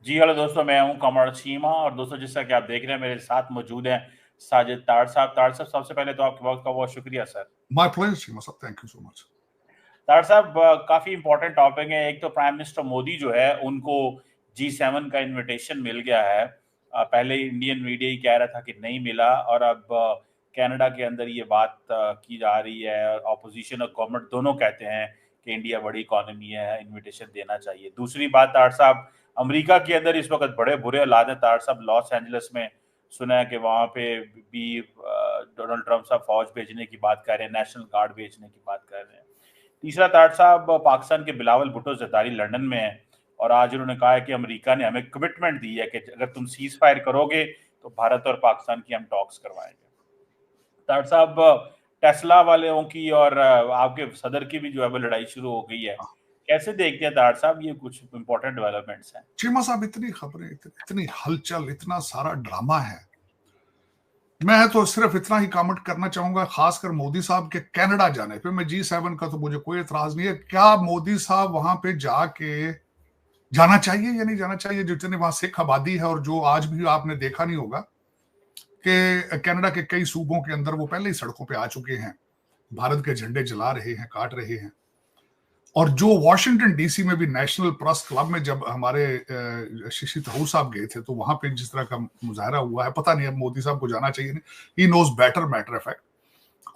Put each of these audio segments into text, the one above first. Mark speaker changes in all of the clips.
Speaker 1: जी hello दोस्तों, मैं हूं कमर चीमा। और दोस्तों, जैसा कि आप देख रहे हैं, मेरे साथ मौजूद हैं साजिद ताड़ साहब। ताड़ साहब, सबसे पहले तो आपके वक्त का बहुत शुक्रिया sir.
Speaker 2: My pleasure, Shima sir. Thank you so much.
Speaker 1: ताड़ साहब, काफी इंपॉर्टेंट टॉपिक है। एक तो प्राइम मिनिस्टर मोदी जो है, उनको G7 का इनविटेशन मिल गया है। पहले इंडियन मीडिया ही कह रहा था कि नहीं मिला, और अब कनाडा के अंदर ये बात की जा रही है। ऑपोजिशन और गवर्नमेंट दोनों कहते हैं कि इंडिया बड़ी इकोनॉमी है, इनविटेशन देना चाहिए। दूसरी बात ताड़ साहब, अमेरिका के अंदर इस वक्त बड़े बुरे हालात हैं ताड़ साहब। लॉस एंजलिस में सुना है कि वहां पे भी डोनाल्ड ट्रंप साहब फौज भेजने की बात कर रहे हैं, नेशनल गार्ड भेजने की बात कर रहे हैं। तीसरा, ताड़ साहब, पाकिस्तान के बिलावल भुट्टो जरदारी लंदन में है, और आज उन्होंने कहा है कि अमेरिका ने हमें कमिटमेंट दी है कि अगर तुम सीज फायर करोगे तो भारत और पाकिस्तान की हम टॉक्स करवाएंगे। ताड़ साहब, टेस्ला वालों की और आपके सदर की भी जो है वो लड़ाई शुरू हो गई है। कैसे देखते हैं ताड़ साहब, ये कुछ इंपॉर्टेंट डेवलपमेंट्स हैं?
Speaker 2: चीमा साहब, इतनी खबरें, इतनी हलचल, इतना सारा ड्रामा है। मैं तो सिर्फ इतना ही कमेंट करना चाहूंगा, खासकर मोदी साहब के कनाडा जाने पे। मैं G7 का तो मुझे कोई एतराज नहीं है। क्या मोदी साहब वहां पे जाके जाना चाहिए या नहीं जाना चाहिए? जितने वहां सिख आबादी है, और जो आज भी आपने देखा नहीं होगा कि कनाडा के कई सूबों के अंदर वो पहले ही सड़कों पे आ चुके हैं, भारत के झंडे जला रहे हैं, काट रहे हैं। और जो वॉशिंगटन डीसी में भी नेशनल प्रेस क्लब में जब हमारे शशि थरूर साहब गए थे, तो वहां पे जिस तरह का मुजाहरा हुआ है, पता नहीं अब मोदी साहब को जाना चाहिए नहीं। He knows better, matter of fact.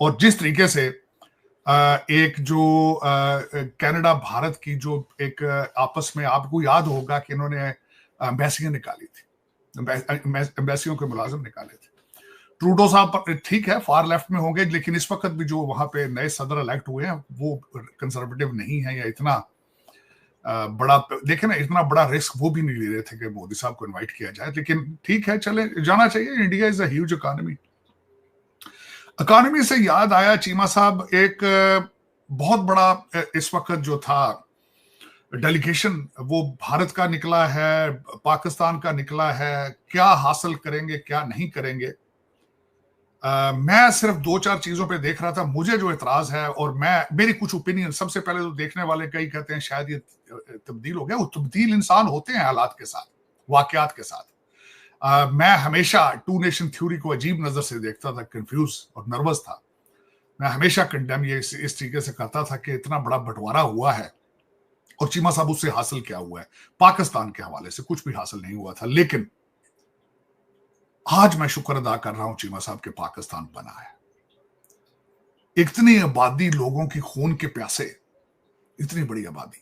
Speaker 2: और जिस तरीके से एक जो कनाडा भारत की जो एक आपस में, आपको याद होगा कि इन्होंने एम्बेसियां निकाली थी, एम्बेसियों के मुलाजिम निकाले थे। ट्रूडो साहब ठीक है, फार लेफ्ट में होंगे, लेकिन इस वक्त भी जो वहां पे नए सदर इलेक्ट हुए हैं वो कंजर्वेटिव नहीं है, या इतना बड़ा, देखे ना, इतना बड़ा रिस्क वो भी नहीं ले रहे थे कि मोदी साहब को इनवाइट किया जाए। लेकिन ठीक है, चले, जाना चाहिए। India is a huge economy. Economy से याद आया चीमा साहब, एक बहुत बड़ा इस वक्त जो था डेलीगेशन, वो भारत का निकला है, पाकिस्तान का निकला है। क्या हासिल करेंगे, क्या नहीं करेंगे? मैं सिर्फ दो चार चीजों पे देख रहा था। मुझे जो इतराज है, और मेरी कुछ ओपिनियन, सबसे पहले तो देखने वाले कई कहते हैं शायद ये तब्दील हो गया। वो तब्दील इंसान होते हैं हालात के साथ, वाकयात के साथ। मैं हमेशा टू नेशन थ्योरी को अजीब नजर से देखता था, कंफ्यूज और नर्वस था। मैं हमेशा कंडेम ये इस तरीके से करता था कि इतना बड़ा बंटवारा हुआ है, और चीमा साहब उससे हासिल क्या हुआ है? पाकिस्तान के हवाले से कुछ भी हासिल नहीं हुआ था। लेकिन आज मैं शुक्र अदा कर रहा हूं चीमा साहब के पाकिस्तान बना है। इतनी आबादी, लोगों की खून के प्यासे, इतनी बड़ी आबादी,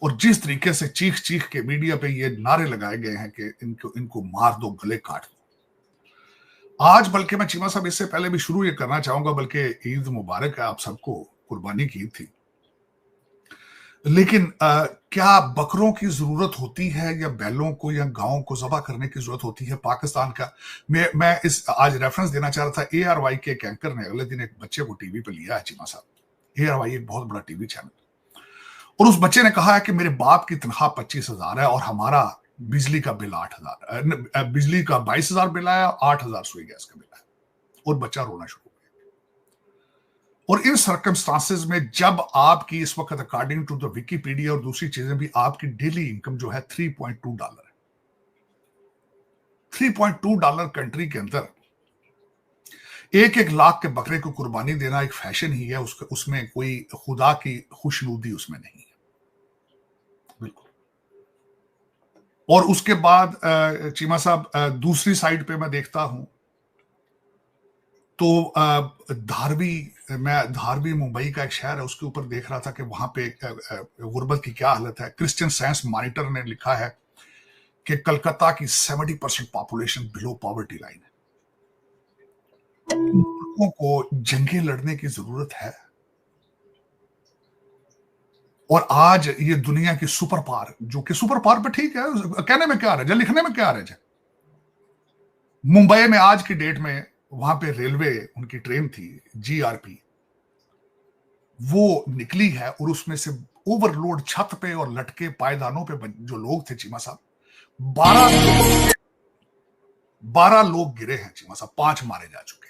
Speaker 2: और जिस तरीके से चीख चीख के मीडिया पे ये नारे लगाए गए हैं कि इनको इनको मार दो, गले काट दो। आज बल्कि मैं चीमा साहब इससे पहले भी शुरू ये करना चाहूंगा, बल्कि ईद मुबारक है आप सबको, कुर्बानी की ईद थी। लेकिन क्या बकरों की जरूरत होती है, या बैलों को या गांवों को ज़बह करने की जरूरत होती है पाकिस्तान का? मैं इस आज रेफरेंस देना चाह रहा था। ARY के एक एंकर ने अगले दिन एक बच्चे को टीवी पे लिया है चीमा साहब। ARY एक बहुत बड़ा टीवी चैनल, और उस बच्चे ने कहा है कि मेरे बाप की तनख्वाह 25,000 है, और हमारा बिजली का बिल 8,000, बिजली का 22,000 बिल आया, 8,000 सुई गैस का बिल आया। और बच्चा रोना शुरू। और इन सर्कमस्टांसेस में जब आपकी इस वक्त अकॉर्डिंग टू द विकीपीडिया और दूसरी चीजें भी, आपकी डेली इनकम जो है $3.2 है। $3.2 कंट्री के अंदर एक एक लाख के बकरे को कुर्बानी देना एक फैशन ही है। उसमें कोई खुदा की खुशनुदी उसमें नहीं है, बिल्कुल। और उसके बाद चीमा साहब, दूसरी साइड पे मैं देखता हूं तो धारवी मुंबई का एक शहर है, उसके ऊपर देख रहा था कि वहां पे गुर्बत की क्या हालत है। क्रिश्चियन साइंस मॉनिटर ने लिखा है कि कलकत्ता की 70% पॉपुलेशन बिलो पॉवर्टी लाइन है। मुल्कों को जंगें लड़ने की जरूरत है। और आज ये दुनिया की सुपर पावर, जो कि सुपर पावर पे ठीक है, कहने में क्या रह, लिखने में क्या रह। मुंबई में आज की डेट में वहां पे रेलवे, उनकी ट्रेन थी GRP, वो निकली है, और उसमें से ओवरलोड छत पे और लटके पायदानों पे जो लोग थे चीमा साहब, 12 लोग गिरे हैं चीमा साहब, 5 मारे जा चुके।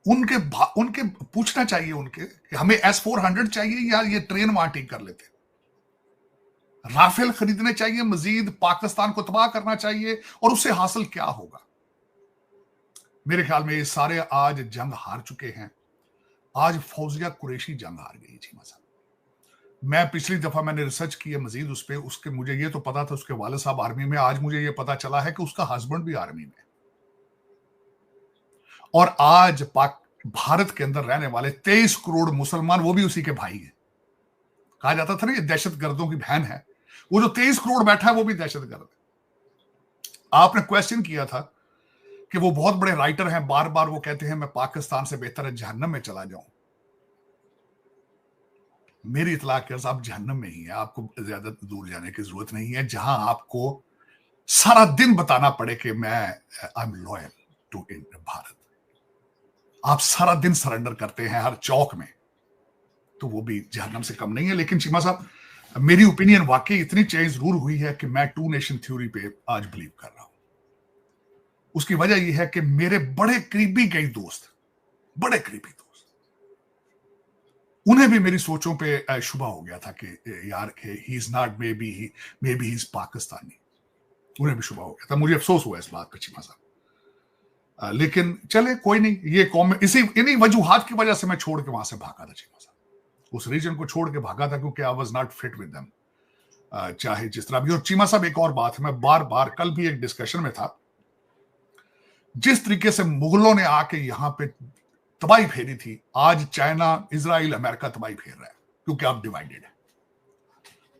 Speaker 2: उनके पूछना चाहिए उनके कि हमें S-400 चाहिए, या ये ट्रेन वहां ठीक कर लेते। राफेल खरीदने चाहिए मजीद, पाकिस्तान को तबाह करना चाहिए, और उससे हासिल क्या होगा? मेरे ख्याल में ये सारे आज जंग हार चुके हैं। आज फौजिया कुरैशी जंग हार गई चीमा साहब। मैं पिछली दफा मैंने रिसर्च की है मजीद उस पे, उसके मुझे ये तो पता था उसके वाले साहब आर्मी में, आज मुझे ये पता चला है कि उसका हस्बैंड भी आर्मी में। और आज भारत के अंदर रहने वाले 23 करोड़ मुसलमान, वो भी उसी के भाई हैं। कहा जाता था ना ये दहशत गर्दों की बहन है, वो जो 23 करोड़ बैठा है वो भी दहशत गर्द है। आपने क्वेश्चन किया था कि वो बहुत बड़े राइटर हैं, बार बार वो कहते हैं मैं पाकिस्तान से बेहतर है जहन्नम में चला जाऊं। मेरी इतला के आप जहन्नम में ही है, आपको ज्यादा दूर जाने की जरूरत नहीं है, जहां आपको सारा दिन बताना पड़े कि मैं I am loyal to Bharat. आप सारा दिन सरेंडर करते हैं हर चौक में, तो वो भी जहन्नम से कम नहीं है। लेकिन चीमा साहब, मेरी ओपिनियन वाकई इतनी चेंज जरूर हुई है कि मैं 2 नेशन थ्योरी पे आज बिलीव कर रहा हूं। उसकी वजह यह है कि मेरे बड़े करीबी कई दोस्त, बड़े करीबी दोस्त, उन्हें भी मेरी सोचों पे शुबा हो गया था कि यार he is not, may be he is Pakistani. उन्हें भी शुबा हो गया था, मुझे अफसोस हुआ इस बात पर चीमा साहब। लेकिन चले कोई नहीं, ये कौम इन्हीं वजूहात की वजह से मैं छोड़ के वहां से भागा था चीमा साहब, उस रीजन को छोड़ के भागा था क्योंकि I was not fit with them, चाहे जिस तरह भी। और चीमा साहब एक और बात है, मैं बार बार कल भी एक डिस्कशन में था, जिस तरीके से मुगलों ने आके यहां पे तबाही फेरी थी, आज चाइना, इजराइल, अमेरिका तबाही फेर रहा है, क्योंकि आप डिवाइडेड है,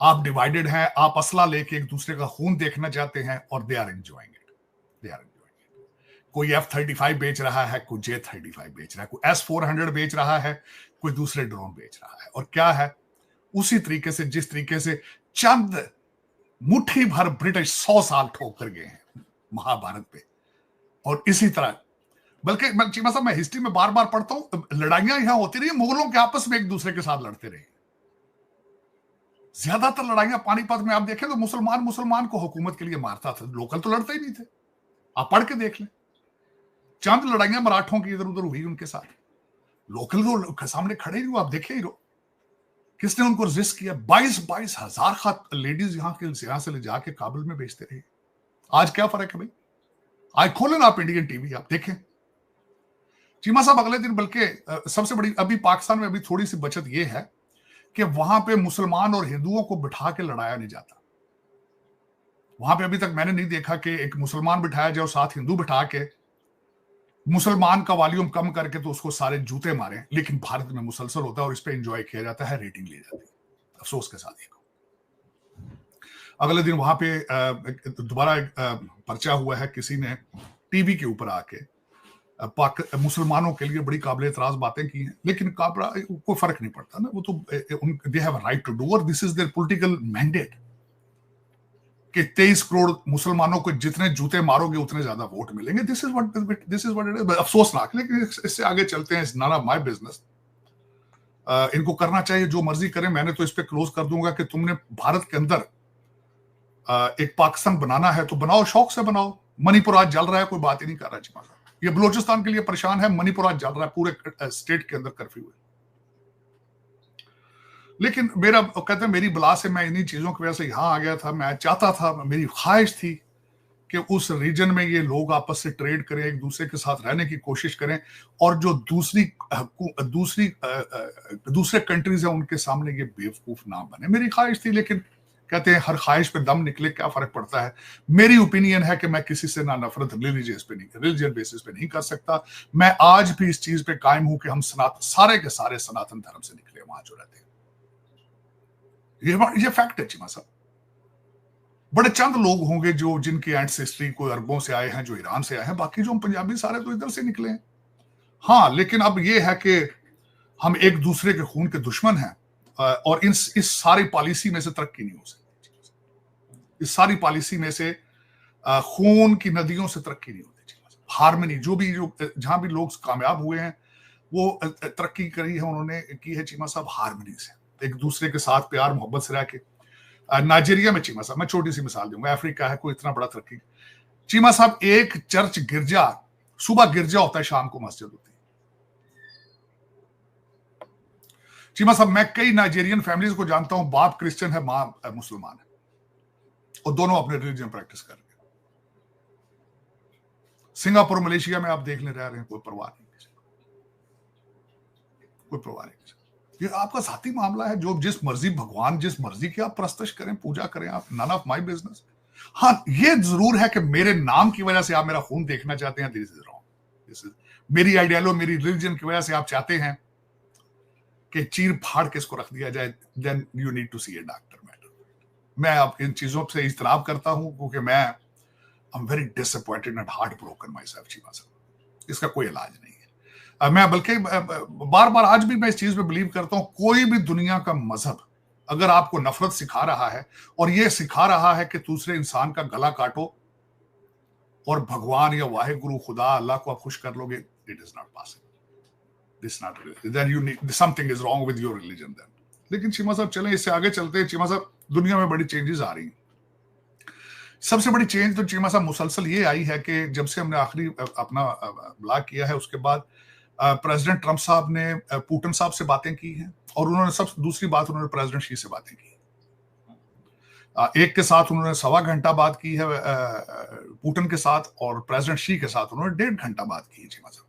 Speaker 2: आप डिवाइडेड हैं, आप असला लेके एक दूसरे का खून देखना चाहते हैं, और they are enjoying it, they are enjoying it. कोई F-35 बेच रहा है, कोई J-35 बेच रहा है, कोई S-400 बेच रहा है, कोई दूसरे ड्रोन बेच रहा है। और क्या है, उसी तरीके से जिस तरीके से चंद मुट्ठी भर ब्रिटिश 100 साल ठोक कर गए हैं महाभारत पे, और इसी तरह, बल्कि चीमा साहब मैं हिस्ट्री में बार बार पढ़ता हूं, लड़ाइयां यहां होती रही, मुगलों के आपस में एक दूसरे के साथ लड़ते रहे। ज्यादातर लड़ाइयां पानीपत में आप देखें तो मुसलमान को हुकूमत के लिए मारता था, लोकल तो लड़ते ही नहीं थे। आप पढ़ के देख लें, चंद लड़ाइयां मराठों की इधर उधर हुई उनके साथ, लोकल तो सामने खड़े ही हो, आप देखे ही रहो किसने उनको रेजिस्ट किया। 22 हजार लेडीज यहां से ले जाके काबुल में बेचते रहे। आज क्या फर्क है भाई, आज खोलें आप इंडियन टीवी, आप देखें। चीमा साहब अगले दिन, बल्कि सबसे बड़ी अभी पाकिस्तान में अभी थोड़ी सी बचत यह है कि वहां पे मुसलमान और हिंदुओं को बिठा के लड़ाया नहीं जाता। वहां पे अभी तक मैंने नहीं देखा कि एक मुसलमान बिठाया जाए और साथ हिंदू बिठा के मुसलमान का वॉल्यूम कम करके तो उसको सारे जूते मारे। लेकिन भारत में मुसलसल होता है और इस पे एंजॉय किया जाता है, रेटिंग ली जाती है, अफसोस के साथ। अगले दिन वहां पे दोबारा पर्चा हुआ है, किसी ने टीवी के ऊपर आके मुसलमानों के लिए बड़ी काबिल एतराज बातें की हैं, लेकिन कोई फर्क नहीं पड़ता ना, वो तो they have a right to do, और this is their political mandate कि 23 करोड़ मुसलमानों को जितने जूते मारोगे उतने ज्यादा वोट मिलेंगे। This is what it is. अफसोसनाक, लेकिन इससे आगे चलते हैं, it's not of my business. इनको करना चाहिए जो मर्जी करें, मैंने तो इस पे क्लोज कर दूंगा कि तुमने भारत के अंदर एक पाकिस्तान बनाना है तो बनाओ, शौक से बनाओ। मणिपुर आज जल रहा है, कोई बात ही नहीं कर रहा है, ये बलूचिस्तान के लिए परेशान है, मणिपुर आज जल रहा है, पूरे स्टेट के अंदर कर्फ्यू है। लेकिन मेरा कहते हैं मेरी बला से मैं इन्हीं चीजों की वजह से यहां आ गया था। मैं चाहता था, मेरी ख्वाहिश थी कि उस रीजन में ये लोग आपस से ट्रेड करें, एक दूसरे के साथ रहने की कोशिश करें, और जो दूसरे कंट्रीज हैं उनके सामने ये बेवकूफ ना बने, मेरी ख्वाहिश थी। लेकिन कहते हैं हर ख्वाहिश पे दम निकले, क्या फर्क पड़ता है। मेरी ओपिनियन है कि मैं किसी से ना नफरत रिलीजियस बेसिस पे नहीं कर सकता। मैं आज भी इस चीज पे कायम हूं कि हम सारे के सारे सनातन धर्म से निकले वहां जो रहते हैं। ये फैक्ट है चीमा साहब। बड़े चंद लोग होंगे जो जिनकी एंसेस्ट्री कोई अरबों से आए हैं, जो ईरान से आए हैं, बाकी जो हम पंजाबी सारे तो इधर से निकले हैं। हाँ, लेकिन अब ये है कि हम एक दूसरे के खून के दुश्मन हैं, और इस सारी पॉलिसी में से तरक्की नहीं हो सकती। इस सारी पॉलिसी में से खून की नदियों से तरक्की नहीं होती। हार्मनी जो जहां भी लोग कामयाब हुए हैं, वो तरक्की करी है, उन्होंने की है चीमा साहब हार्मनी से, एक दूसरे के साथ प्यार मोहब्बत से रह के। नाइजीरिया में चीमा साहब, मैं छोटी सी मिसाल दूंगा, अफ्रीका है, कोई इतना बड़ा तरक्की। चीमा साहब, एक चर्च गिरजा, सुबह गिरजा होता है, शाम को मस्जिद होती है। चीमा साहब, मैं कई नाइजीरियन फैमिलीज को जानता हूं, बाप क्रिश्चियन है, मां मुसलमान है। और दोनों अपने रिलीजन प्रैक्टिस कर रहे हैं। सिंगापुर मलेशिया में आप देख ले रह रहे हैं, कोई परवाह नहीं, कोई परवाह नहीं। ये आपका साथी मामला है, जो जिस मर्जी भगवान जिस मर्जी की आप प्रस्तश करें, पूजा करें आप, नन ऑफ माई बिजनेस। हाँ, ये जरूर है कि मेरे नाम की वजह से आप मेरा खून देखना चाहते हैं, this is wrong. This is मेरी आइडियालो, मेरी रिलीजन की वजह से आप चाहते हैं कि चीर फाड़ के इसको रख दिया जाए, then you need to see a doctor. मैं आप इन चीजों से इज्तनाब करता हूं, क्योंकि मैं I am very disappointed and heart broken my self Cheema साहब। इसका कोई इलाज नहीं है। मैं बल्कि बार बार आज भी मैं इस चीज में बिलीव करता हूं, कोई भी दुनिया का मजहब अगर आपको नफरत सिखा रहा है और ये सिखा रहा है कि दूसरे इंसान का गला काटो और भगवान या वाहिगुरु खुदा अल्लाह को आप खुश कर लोगे, it is not possible. This not, then you need something is wrong with your religion then. लेकिन चीमा साहब चलें, इससे आगे चलते हैं। चीमा साहब, दुनिया में बड़ी चेंजेस आ रही हैं। सबसे बड़ी चेंज तो चीमा साहब मुसलसल ये आई है कि जब से हमने आखिरी अपना ब्लॉग किया है, उसके बाद प्रेसिडेंट ट्रंप साहब ने पुतिन साहब से बातें की हैं, और उन्होंने सबसे दूसरी बात, उन्होंने प्रेसिडेंट शी से बातें की। एक के साथ उन्होंने 1.25 घंटा बात की है पुतिन के साथ, और प्रेसिडेंट शी के साथ उन्होंने 1.5 घंटा बात की है चीमा साहब।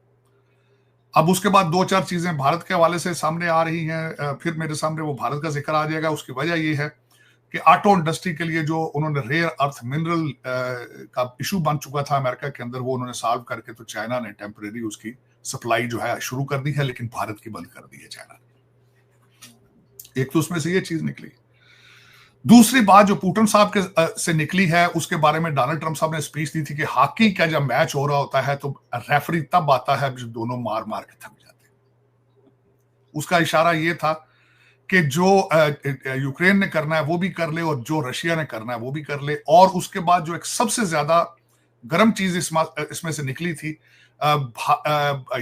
Speaker 2: अब उसके बाद 2-4 चीजें भारत के हवाले से सामने आ रही हैं, फिर मेरे सामने वो भारत का जिक्र आ जाएगा। उसकी वजह ये है कि ऑटो इंडस्ट्री के लिए जो उन्होंने रेयर अर्थ मिनरल का इशू बन चुका था अमेरिका के अंदर, वो उन्होंने सॉल्व करके तो चाइना ने टेम्परेरी उसकी सप्लाई जो है शुरू कर दी है, लेकिन भारत की बंद कर दी है चाइना ने। एक तो उसमें से ये चीज निकली। दूसरी बात जो पुतिन साहब के से निकली है, उसके बारे में डोनाल्ड ट्रंप साहब ने स्पीच दी थी कि हॉकी का जब मैच हो रहा होता है तो रेफरी तब आता है जब दोनों मार मार के थक जाते हैं। उसका इशारा ये था कि जो यूक्रेन ने करना है वो भी कर ले, और जो रशिया ने करना है वो भी कर ले। और उसके बाद जो एक सबसे ज्यादा गर्म चीज इसमें से निकली थी,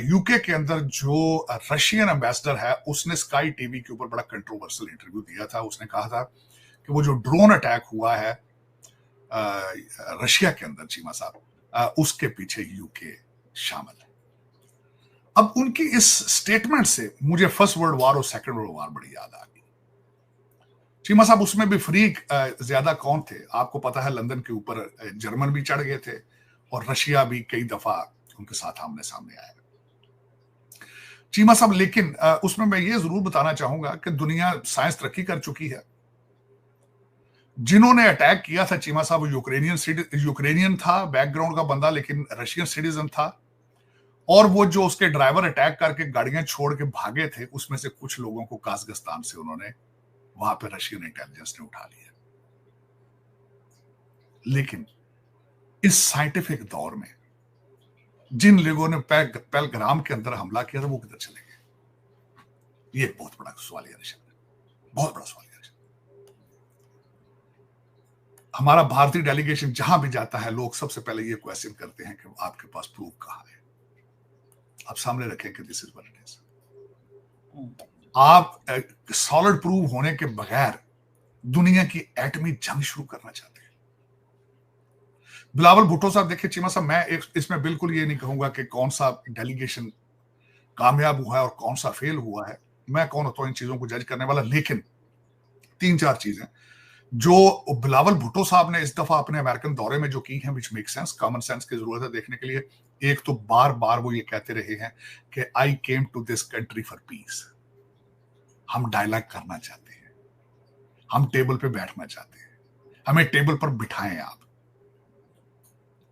Speaker 2: यूके के अंदर जो रशियन एम्बेसडर है, उसने स्काई टीवी के ऊपर बड़ा कंट्रोवर्शियल इंटरव्यू दिया था। उसने कहा था कि वो जो ड्रोन अटैक हुआ है रशिया के अंदर चीमा साहब, उसके पीछे यूके शामिल है। अब उनकी इस स्टेटमेंट से मुझे फर्स्ट वर्ल्ड वॉर और सेकंड वर्ल्ड वॉर बड़ी याद आ गई चीमा साहब। उसमें भी फ्रीक ज्यादा कौन थे आपको पता है, लंदन के ऊपर जर्मन भी चढ़ गए थे, और रशिया भी कई दफा उनके साथ आमने सामने आया चीमा साहब। लेकिन उसमें मैं ये जरूर बताना चाहूंगा कि दुनिया साइंस तरक्की कर चुकी है। जिन्होंने अटैक किया था चीमा साहब, वो यूक्रेनियन था बैकग्राउंड का बंदा, लेकिन रशियन सिटीजन था। और वो जो उसके ड्राइवर अटैक करके गाड़ियां छोड़ के भागे थे, उसमें से कुछ लोगों को काजाकिस्तान से उन्होंने वहां पे रशियन इंटेलिजेंस ने उठा लिया। लेकिन इस साइंटिफिक दौर में जिन लोगों ने पहलगाम के अंदर हमला किया था, वो किधर चले गए? ये एक बहुत बड़ा सवालिया निशान है, बहुत बड़ा सवालिया निशान। हमारा भारतीय डेलीगेशन जहां भी जाता है, लोग सबसे पहले ये क्वेश्चन करते हैं कि आपके पास प्रूफ कहां है? आप सामने रखें कि this is what it is. आप सॉलिड प्रूफ होने के बगैर दुनिया की एटमी जंग शुरू करना चाहते हैं। बिलावल भुट्टो साहब, देखिए चीमा साहब, मैं इसमें बिल्कुल ये नहीं कहूंगा कि कौन सा डेलीगेशन कामयाब हुआ है और कौन सा फेल हुआ है। मैं कौन होता हूं इन चीजों को जज करने वाला। लेकिन 3-4 चीजें जो बिलावल भुट्टो साहब ने इस दफा अपने अमेरिकन दौरे में जो की हैं, which make sense, common sense की जरूरत है देखने के लिए। एक तो बार बार वो ये कहते रहे हैं कि I came to this country for peace. हम डायलॉग करना चाहते हैं, हम टेबल पे बैठना चाहते हैं, हमें टेबल पर बिठाएं आप।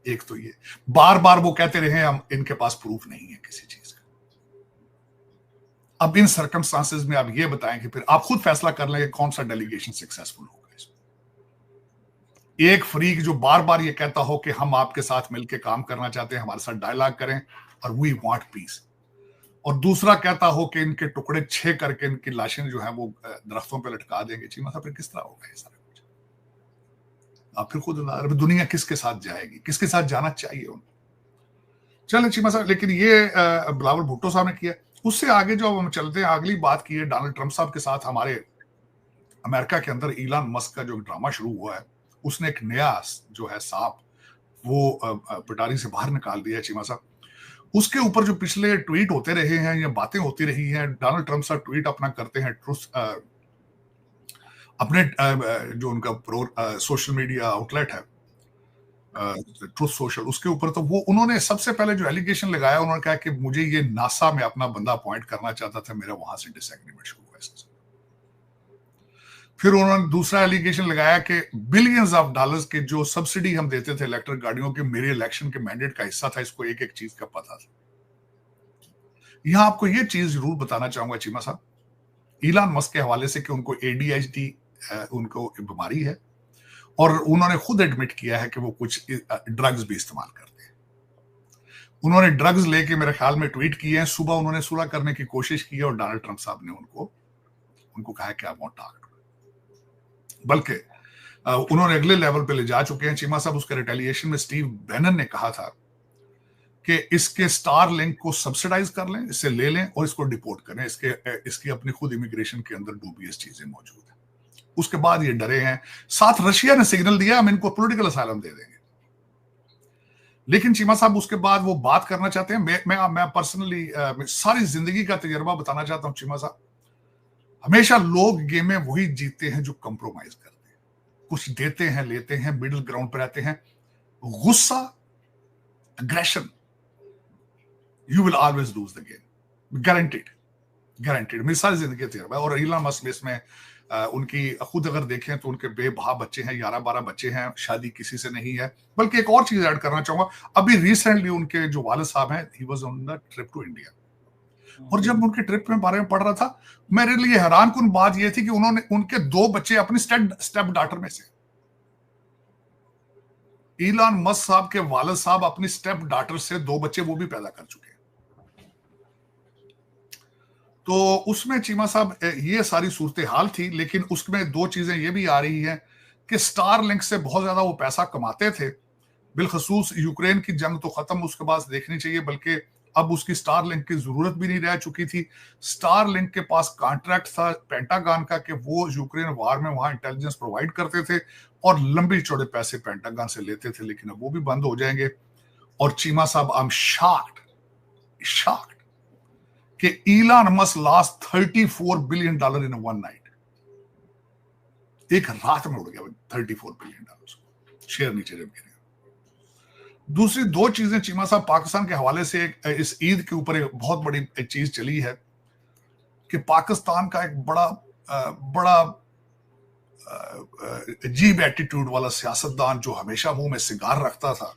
Speaker 2: एक तो ये बार बार वो कहते रहे हम इनके पास प्रूफ नहीं है किसी चीज का। अब इन सर्कमस्टांसेस में आप ये बताएं कि फिर आप खुद फैसला कर लेंगे कौन सा डेलीगेशन सक्सेसफुल होगा। एक फ्रीक जो बार बार ये कहता हो कि हम आपके साथ मिलकर काम करना चाहते हैं, हमारे साथ डायलॉग करें और वी वांट पीस, और दूसरा कहता हो कि इनके टुकड़े 6 करके इनकी लाशें जो है वो दरख्तों पे लटका देंगे। चीमा साहब, फिर किस तरह होगा ये सारा कुछ? आप फिर खुद दुनिया किसके साथ जाएगी, किसके साथ जाना चाहिए उनको? चलें चीमा साहब, लेकिन ये बिलावल भुट्टो साहब ने किया। उससे आगे जो हम चलते हैं, अगली बात की है डोनाल्ड ट्रंप साहब के साथ हमारे अमेरिका के अंदर इलान मस्क का जो ड्रामा शुरू हुआ है, उसने एक नया जो है सांप वो पिटारी से बाहर निकाल दिया चीमा साहब। उसके ऊपर जो पिछले ट्वीट होते रहे हैं या बातें होती रही हैं, डोनाल्ड ट्रंप साहब ट्वीट अपना करते हैं ट्रुथ अपने जो उनका सोशल मीडिया आउटलेट है ट्रुथ सोशल, उसके ऊपर तो वो उन्होंने सबसे पहले जो एलिगेशन लगाया, उन्होंने कहा कि मुझे ये नासा में अपना बंदा अपॉइंट करना चाहता था, मेरा वहां से डिसएग्रीमेंट शुरू हुआ इसके साथ। फिर उन्होंने दूसरा एलिगेशन लगाया कि बिलियंस ऑफ डॉलर्स के जो सब्सिडी हम देते थे इलेक्ट्रिक गाड़ियों के, मेरे इलेक्शन के मैंडेट का हिस्सा था, इसको एक एक चीज का पता था। यहां आपको ये चीज जरूर बताना चाहूंगा चीमा साहब, इलान मस्क के हवाले से, कि उनको एडीएचडी उनको बीमारी है, और उन्होंने खुद एडमिट किया है कि वो कुछ ड्रग्स भी इस्तेमाल करते हैं। उन्होंने ड्रग्स लेके मेरे ख्याल में ट्वीट किए हैं। सुबह उन्होंने सुलह करने की कोशिश की और डोनाल्ड ट्रंप साहब ने उनको कहा कि आई वोंट टॉक, बल्कि उन्होंने अगले लेवल पे ले जा चुके हैं चीमा साहब। उसके रिटेलिएशन में स्टीव बैनन ने कहा था कि इसके स्टार लिंक को सब्सिडाइज कर लें, इससे ले लें और इसको डिपोर्ट करें, इसकी अपनी खुद इमिग्रेशन के अंदर डूबियस चीजें मौजूद है। उसके बाद ये डरे हैं। साथ रशिया ने सिग्नल दिया हम इनको पॉलिटिकल असाइलम दे देंगे। लेकिन चीमा साहब उसके बाद वो बात करना चाहते हैं। मैं पर्सनली सारी जिंदगी का तजर्बा बताना चाहता हूं चीमा साहब। हमेशा लोग गेम में वही जीतते हैं जो कंप्रोमाइज करते हैं, कुछ देते हैं, लेते हैं, मिडिल ग्राउंड पर रहते हैं। गुस्सा, aggression, you will always lose the game, guaranteed, guaranteed. मेरी सारी जिंदगी का तजर्बा। और इलान मस्क इसमें उनकी खुद अगर देखें तो उनके बेभा बच्चे हैं, 11-12 बच्चे हैं, शादी किसी से नहीं है। बल्कि एक और चीज ऐड करना चाहूंगा, अभी रिसेंटली उनके जो वालिद साहब हैं, he was on the trip to India, और जब उनके ट्रिप में बारे में पढ़ रहा था, मेरे लिए हैरानकुन बात यह थी कि उन्होंने उनके 2 बच्चे अपनी स्टेप डॉटर में से, इलान मस्क साहब के वालिद साहब अपनी स्टेप डॉटर से 2 बच्चे वो भी पैदा कर चुके हैं। तो उसमें चीमा साहब ये सारी सूरत हाल थी। लेकिन उसमें 2 चीजें ये भी आ रही हैं कि स्टार लिंक से बहुत ज्यादा वो पैसा कमाते थे। बिलखसूस यूक्रेन की जंग तो खत्म, उसके बाद देखनी चाहिए, बल्कि अब उसकी स्टार लिंक की जरूरत भी नहीं रह चुकी थी। स्टार लिंक के पास कॉन्ट्रैक्ट था पेंटागन का कि वो यूक्रेन वार में वहां इंटेलिजेंस प्रोवाइड करते थे और लंबी चौड़े पैसे पेंटागन से लेते थे, लेकिन अब वो भी बंद हो जाएंगे। और चीमा साहब, आई एम शॉक्ड कि इलान Musk lost $34 billion in one night. एक रात में उड़ गया $34 बिलियन, शेयर नीचे जम गिरे। दूसरी 2 चीजें चीमा साहब, पाकिस्तान के हवाले से इस ईद के ऊपर एक बहुत बड़ी चीज चली है कि पाकिस्तान का एक बड़ा अजीब एटीट्यूड वाला सियासतदान जो हमेशा मुंह में सिगार रखता था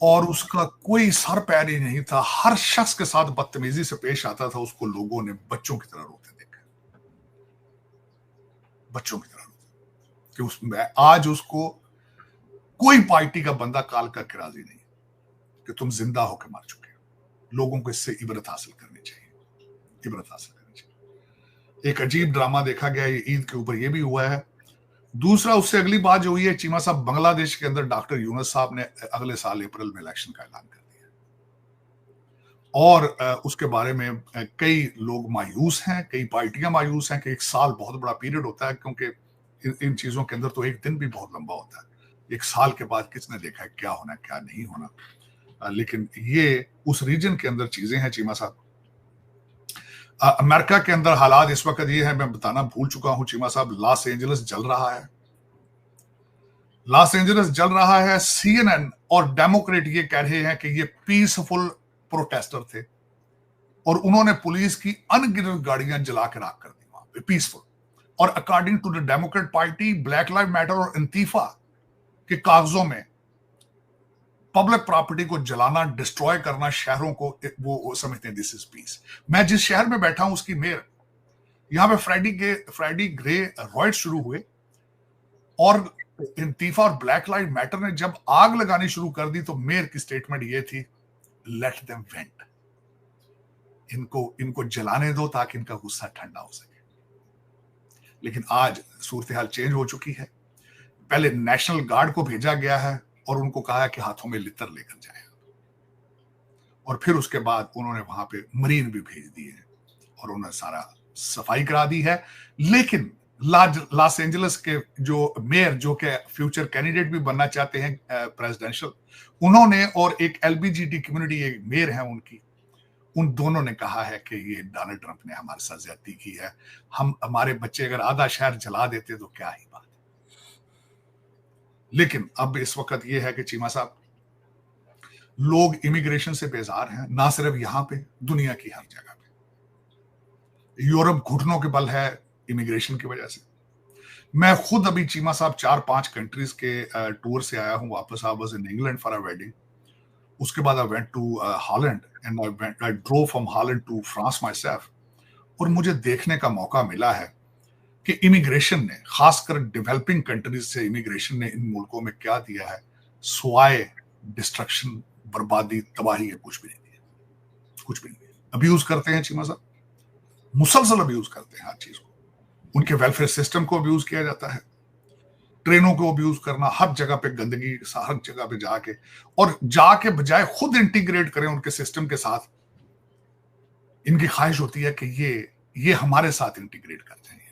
Speaker 2: और उसका कोई सर पैर ही नहीं था, हर शख्स के साथ बदतमीजी से पेश आता था, उसको लोगों ने बच्चों की तरह रोते देखा, बच्चों की तरह रोते। कि उसमें आज उसको कोई पार्टी का बंदा काल का राजी नहीं कि तुम जिंदा होकर मर चुके हो। लोगों को इससे इबरत हासिल करनी चाहिए, इबरत हासिल करनी चाहिए। एक अजीब ड्रामा देखा गया ईद के ऊपर, यह भी हुआ है। दूसरा, उससे अगली बात जो हुई है चीमा साहब, बांग्लादेश के अंदर डॉक्टर यूनुस साहब ने अगले साल अप्रैल में इलेक्शन का ऐलान कर दिया, और उसके बारे में कई लोग मायूस हैं, कई पार्टियां मायूस हैं कि 1 साल बहुत बड़ा पीरियड होता है, क्योंकि इन चीजों के अंदर तो एक दिन भी बहुत लंबा होता है। 1 साल के बाद किसने देखा है क्या होना क्या नहीं होना। लेकिन ये उस रीजन के अंदर चीजें हैं चीमा साहब। अमेरिका के अंदर हालात इस वक्त ये है, मैं बताना भूल चुका हूं चीमा साहब, लॉस एंजलिस जल रहा है, लॉस एंजलिस जल रहा है। CNN और डेमोक्रेट ये कह रहे हैं कि ये पीसफुल प्रोटेस्टर थे और उन्होंने पुलिस की अनगिनत गाड़ियां जला के राख कर दी वहां पे, पीसफुल। और according to the Democrat party, black live matter और इंतीफा के कागजों में पब्लिक प्रॉपर्टी को जलाना, डिस्ट्रॉय करना, शहरों को वो समझते हैं दिस इज पीस। मैं जिस शहर में बैठा हूं उसकी मेयर, यहां पे फ्राइडे ग्रे रॉयट शुरू हुए और इंतीफा और ब्लैक लाइव मैटर ने जब आग लगानी शुरू कर दी तो मेयर की स्टेटमेंट ये थी, लेट देम वेंट, इनको जलाने दो ताकि इनका गुस्सा ठंडा हो सके। लेकिन आज सूरत हाल चेंज हो चुकी है। पहले नेशनल गार्ड को भेजा गया है और उनको कहा है कि हाथों में लितर लेकर जाए, और फिर उसके बाद उन्होंने वहां पे मरीन भी भेज दिए और उन्होंने सारा सफाई करा दी है। लेकिन लॉस एंजलिस के जो मेयर, जो कि फ्यूचर कैंडिडेट भी बनना चाहते हैं प्रेसिडेंशियल, उन्होंने, और एक LBGT कम्युनिटी एक मेयर है उनकी, उन दोनों ने कहा है कि ये डोनाल्ड ट्रंप ने हमारे साथ ज्यादती की है, हम हमारे बच्चे अगर आधा शहर जला देते तो क्या ही बात। लेकिन अब इस वक्त ये है कि चीमा साहब, लोग इमिग्रेशन से बेजार हैं, ना सिर्फ यहां पे, दुनिया की हर जगह पे। यूरोप घुटनों के बल है इमिग्रेशन की वजह से। मैं खुद अभी चीमा साहब 4-5 कंट्रीज के टूर से आया हूं वापस। I was in England for a wedding, उसके बाद I went to Holland and I drove from Holland to France myself. और मुझे देखने का मौका मिला है कि इमिग्रेशन ने, खासकर डेवलपिंग कंट्रीज से इमिग्रेशन ने इन मुल्कों में क्या दिया है, स्वाय डिस्ट्रक्शन, बर्बादी, तबाही है, कुछ भी नहीं दिया, कुछ भी नहीं दिया। अब्यूज करते हैं चीमा साहब, मुसलसल अब्यूज करते हैं हर चीज को। उनके वेलफेयर सिस्टम को अब्यूज किया जाता है, ट्रेनों को अब्यूज करना, हर जगह पे गंदगी, हर जगह पे जाके, और जाके बजाय खुद इंटीग्रेट करें उनके सिस्टम के साथ, इनकी ख्वाहिश होती है कि ये हमारे साथ इंटीग्रेट कर जाएंगे।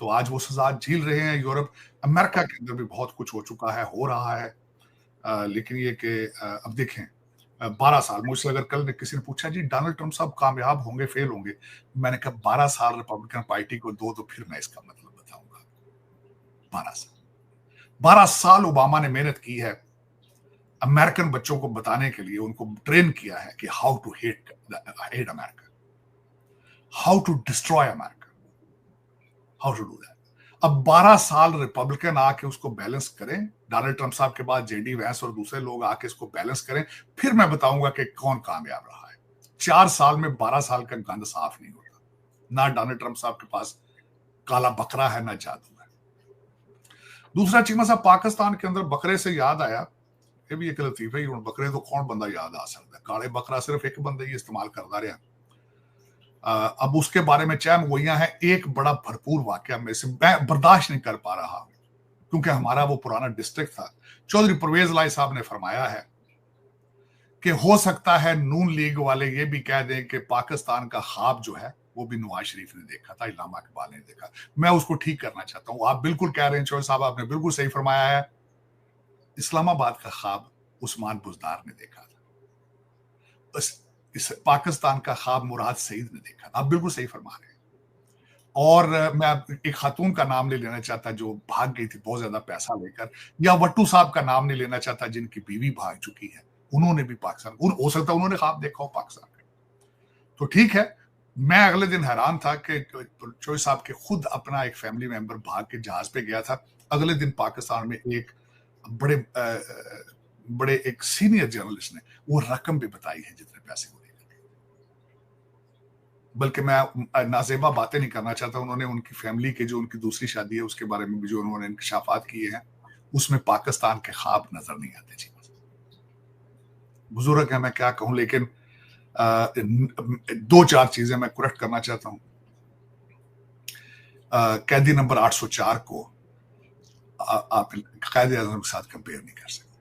Speaker 2: तो आज वो सजा झेल रहे हैं। यूरोप, अमेरिका के अंदर भी बहुत कुछ हो चुका है, हो रहा है। लेकिन ये कि अब देखें 12 साल, मुझसे अगर कल किसी ने पूछा जी डोनाल्ड ट्रंप साहब कामयाब होंगे फेल होंगे, मैंने कहा 12 साल रिपब्लिकन पार्टी को दो तो फिर मैं इसका मतलब बताऊंगा। 12 साल ओबामा ने मेहनत की है अमेरिकन बच्चों को बताने के लिए, उनको ट्रेन किया है कि how to hate America, how to destroy America, how to do that. अब 12 साल रिपब्लिकन आके उसको बैलेंस करें, डोनाल्ड ट्रंप साहब के बाद जेडी वैंस और दूसरे लोग आके इसको बैलेंस करें, फिर मैं बताऊंगा कि कौन कामयाब रहा है। 4 साल में 12 साल का गंद साफ नहीं होता। ना डोनाल्ड ट्रंप साहब के पास काला बकरा है, ना जादू है। दूसरा चीमा साहब, पाकिस्तान के अंदर बकरे से याद आया, ये भी एक लतीफा ही, बकरे तो कौन बंदा याद आ सकता है, काले बकरा सिर्फ एक बंदा ही इस्तेमाल करता रहा। अब उसके बारे में चैम गोइयां है। एक बड़ा भरपूर वाकया में से मैं बर्दाश्त नहीं कर पा रहा, क्योंकि हमारा वो पुराना डिस्ट्रिक्ट था। चौधरी परवेज लाई साहब ने फरमाया है कि हो सकता है नून लीग वाले ये भी कह दें कि पाकिस्तान का ख्वाब जो है वो भी नवाज शरीफ ने देखा था, इलामा इकबाल ने देखा। मैं उसको ठीक करना चाहता हूं। आप बिल्कुल कह रहे हैं चौधरी साहब, आपने बिल्कुल सही फरमाया है। इस्लामाबाद का ख्वाब उस्मान बुज़दार ने देखा था, इस पाकिस्तान का ख्वाब मुराद सईद ने देखा था। आप बिल्कुल सही फरमा रहे हैं। और मैं एक खातून का नाम नहीं लेना चाहता जो भाग गई थी बहुत ज्यादा पैसा लेकर, या वट्टू साहब का नाम नहीं लेना चाहता जिनकी बीवी भाग चुकी है। उन्होंने भी पाकिस्तान, हो सकता है उन्होंने ख्वाब देखा हो पाकिस्तान का। तो ठीक है, मैं अगले दिन हैरान था कि चौधरी साहब के खुद अपना एक फैमिली मेंबर भाग के जहाज पे गया था। अगले दिन पाकिस्तान में एक बड़े एक सीनियर जर्नलिस्ट ने वो रकम भी बताई है जितने पैसे को लेकर। बल्कि मैं नाजेबा बातें नहीं करना चाहता, उन्होंने उनकी फैमिली के जो उनकी दूसरी शादी है उसके बारे में भी जो उन्होंने इंकशाफात किए हैं, उसमें पाकिस्तान के ख्वाब नजर नहीं आते। जी बुजुर्ग है, मैं क्या कहूं। लेकिन 2-4 चीजें मैं करेक्ट करना चाहता हूं। कैदी नंबर 804 को आप कायदे आज़म के साथ कंपेयर नहीं कर सकते,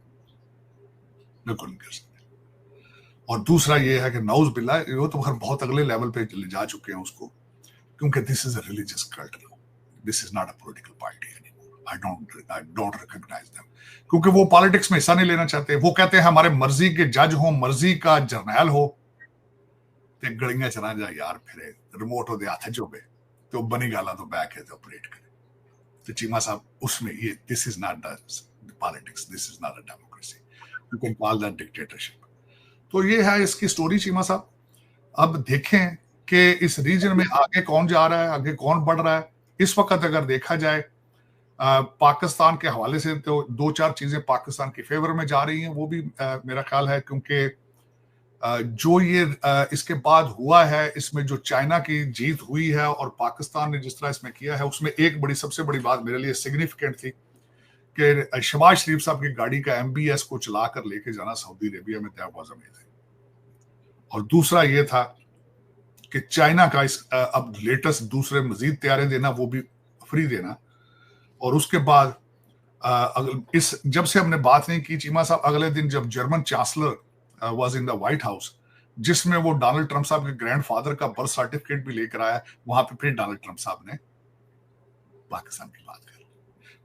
Speaker 2: बिल्कुल नहीं कर सकते। और दूसरा ये है कि नौज बिल्ला, वो तो बहुत अगले लेवल पे ले जा चुके हैं उसको, क्योंकि this is a religious cult, this is not a political party anymore. I don't recognise them, क्योंकि वो पॉलिटिक्स में हिस्सा नहीं लेना चाहते। वो कहते हैं हमारे मर्जी के जज हो, मर्जी का जर्नैल हो, ते गड़ियां चला जा यार, फिर रिमोट हो हाथ जो बे तो बनी गाला तो बैक है तो ऑपरेट करे। तो चीमा साहब उसमें ये, this is not the politics, this is not a democracy, you can call that dictatorship. तो ये है इसकी स्टोरी चीमा साहब। अब देखें कि इस रीजन में आगे कौन जा रहा है, आगे कौन बढ़ रहा है। इस वक्त अगर देखा जाए पाकिस्तान के हवाले से, तो 2-4 चीजें पाकिस्तान की फेवर में जा रही हैं। वो भी मेरा ख्याल है क्योंकि जो ये इसके बाद हुआ है, इसमें जो चाइना की जीत हुई है और पाकिस्तान ने जिस तरह इसमें किया है, उसमें एक बड़ी सबसे बड़ी बात मेरे लिए सिग्निफिकेंट थी कि शहबाज शरीफ साहब की गाड़ी का MBS को चलाकर लेके जाना सऊदी अरेबिया में, दैट वाज अमेजिंग। और दूसरा ये था कि चाइना का इस अब लेटेस्ट दूसरे मजीद तैयारे देना, वो भी फ्री देना। और उसके बाद इस जब से हमने बात नहीं की चीमा साहब, अगले दिन जब German chancellor was in the white house, जिसमें वो डोनाल्ड ट्रंप साहब के ग्रैंडफादर का बर्थ सर्टिफिकेट भी लेकर आया, वहां पे फिर डोनाल्ड ट्रंप साहब ने पाकिस्तान की बात कर।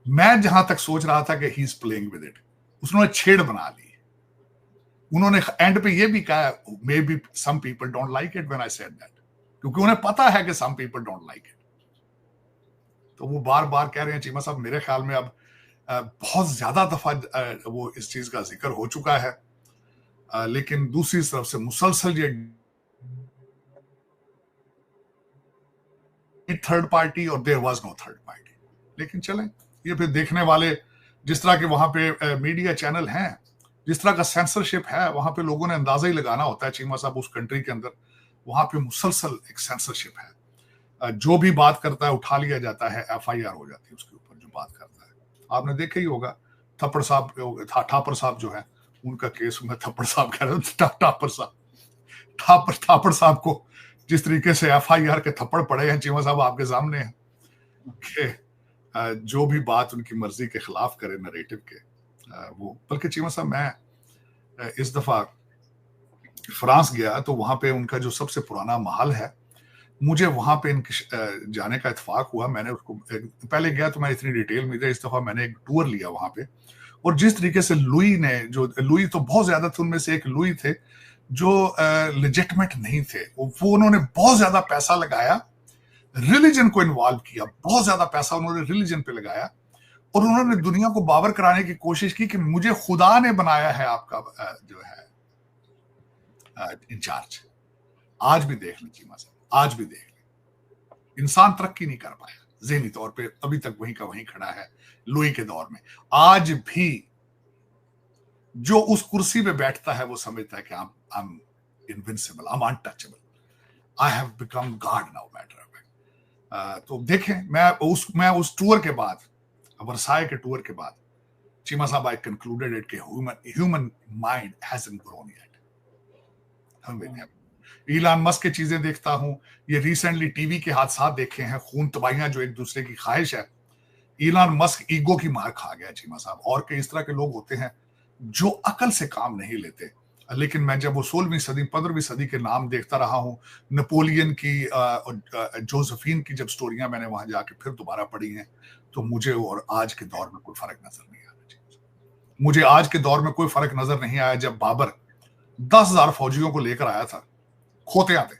Speaker 2: मैं जहां तक सोच रहा था कि he is playing with it, उसने छेड़ बना ली। उन्होंने एंड पे ये भी कहा, maybe some people don't like it when I said that, क्योंकि उन्हें पता है कि some people don't like it. तो वो बार बार कह रहे हैं चीमा साहब, मेरे ख्याल में अब बहुत ज्यादा दफा वो इस चीज का जिक्र हो चुका है, लेकिन दूसरी तरफ से मुसलसल ये थर्ड पार्टी और there was no third party. लेकिन चलें, ये फिर देखने वाले, जिस तरह के वहां पे मीडिया चैनल हैं, जिस तरह का सेंसरशिप है, वहां पे लोगों ने अंदाजा ही लगाना होता है चीमा साहब, उस कंट्री के अंदर वहां पे मुसलसल एक सेंसरशिप है। जो भी बात करता है उठा लिया जाता है, FIR हो जाती है उसके ऊपर जो बात करता है। आपने देखा ही होगा थप्पड़ साहब, ठापर साहब जो है, उनका केस, मैं थप्पड़ साहब कह रहा हूँ, ठापर साहब, ठापर साहब को जिस तरीके से FIR के थप्पड़ पड़े हैं चीमा साहब आपके सामने हैं, कि जो भी बात उनकी मर्जी के खिलाफ करे नरेटिव के, वो। बल्कि चीमा साहब, मैं इस दफा फ्रांस गया तो वहां पे उनका जो सबसे पुराना महल है, मुझे वहां पे इनके जाने का इत्तेफाक हुआ। मैंने उसको पहले गया तो मैं इतनी डिटेल में, इस दफा मैंने एक टूर लिया वहां पे, और जिस तरीके से लुई ने, जो लुई तो बहुत ज्यादा थे, उनमें से एक लुई थे जो लेजिटमेट नहीं थे, वो उन्होंने बहुत ज्यादा पैसा लगाया, रिलीजन को इन्वॉल्व किया, बहुत ज्यादा पैसा उन्होंने रिलीजन पे लगाया, और उन्होंने दुनिया को बावर कराने की कोशिश की कि मुझे खुदा ने बनाया है आपका जो है इंचार्ज। आज भी देख लें चीमा साहब, आज भी देख लें, इंसान तरक्की नहीं कर पाया ज़हनी तौर पे, अभी तक वहीं का वहीं खड़ा है लुई के दौर में। आज भी जो उस कुर्सी पे बैठता है वो समझता है कि I am invincible, I am untouchable, I have become God now matter. तो देखें, मैं उस टूर के बाद, वर्साई के टूर के बाद, चीमा साहब, आई कंक्लूडेड इट कि human mind hasn't grown yet. इलान Musk की चीजें देखता हूं, ये रिसेंटली टीवी के हादसा देखे हैं, खून तबाहियां जो एक दूसरे की ख्वाहिश है। इलान मस्क ईगो की मार खा गया चीमा साहब, और कई इस तरह के लोग होते हैं जो अकल से काम नहीं लेते। लेकिन मैं जब वो 16वीं सदी 15वीं सदी के नाम देखता रहा हूं, नेपोलियन की, जोसेफिन की जब स्टोरियां मैंने वहां जाके फिर दोबारा पढ़ी हैं, तो मुझे और आज के दौर में कोई फर्क नजर नहीं आया। मुझे आज के दौर में कोई फर्क नजर नहीं आया जब बाबर 10,000 फौजियों को लेकर आया था, खोते आते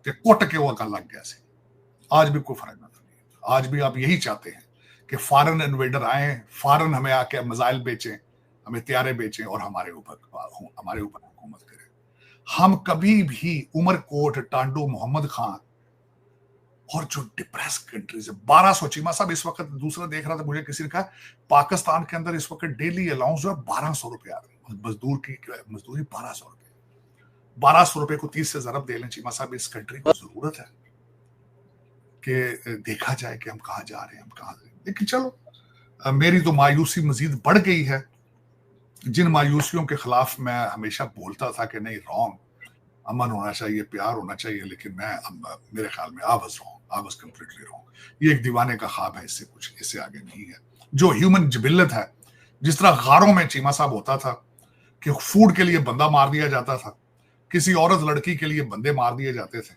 Speaker 2: कोट के वो अकल लग गया से। आज भी कोई फर्क नजर नहीं। आज भी आप यही चाहते हैं कि फॉरेन इन्वेडर आए, फॉरेन हमें आके मिसाइल बेचें, हमें त्यारे बेचें और हमारे ऊपर हुकूमत करें। हम कभी भी उमरकोट, टांडो, मोहम्मद खान और जो डिप्रेस कंट्रीज है, 1200 चीमा साहब, इस वक्त दूसरा देख रहा था, मुझे किसी ने कहा पाकिस्तान के अंदर इस वक्त डेली अलाउंस जो है 1200 रुपया मजदूर की मजदूरी, 1200 रुपये। 1200 रुपए को 30 से ज़रब दे लें चीमा साहब, इस कंट्री को जरूरत है कि देखा जाए कि हम कहाँ जा रहे हैं, हम कहाँ। लेकिन चलो, मेरी तो मायूसी मजीद बढ़ गई है। जिन मायूसियों के खिलाफ मैं हमेशा बोलता था कि नहीं, रॉन्ग, अमन होना चाहिए, प्यार होना चाहिए, लेकिन मेरे ख्याल में आई वाज कंप्लीटली रॉन्ग। ये एक दीवाने का ख्वाब है, इससे कुछ, इससे आगे नहीं है। जो ह्यूमन जिबिल्लत है, जिस तरह गारों में चीमा साहब होता था कि फूड के लिए बंदा मार दिया जाता था, किसी औरत लड़की के लिए बंदे मार दिए जाते थे,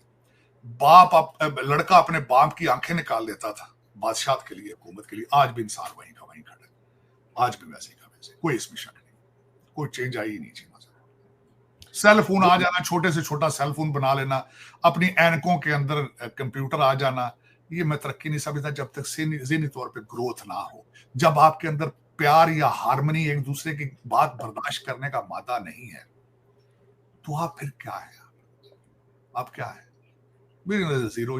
Speaker 2: लड़का अपने बाप की आंखें निकाल देता था बादशाह के लिए, हुकूमत के लिए। आज भी इंसान वहीं का वहीं खड़ा है, आज भी वैसे का वैसे, कोई इसमें शक नहीं, कोई चेंज आई ही नहीं चीमा साहब। सेल फोन आ जाना, छोटे से छोटा सेल फोन बना लेना, अपनी एनकों के अंदर कंप्यूटर आ जाना, ये मैं तरक्की नहीं समझता जब तक ज़हनी तौर पे ग्रोथ ना हो। जब आपके अंदर प्यार या हार्मनी, एक दूसरे की बात बर्दाश्त करने का मादा नहीं है, तो आप फिर क्या है? आप क्या है? मेरी नजर जीरो,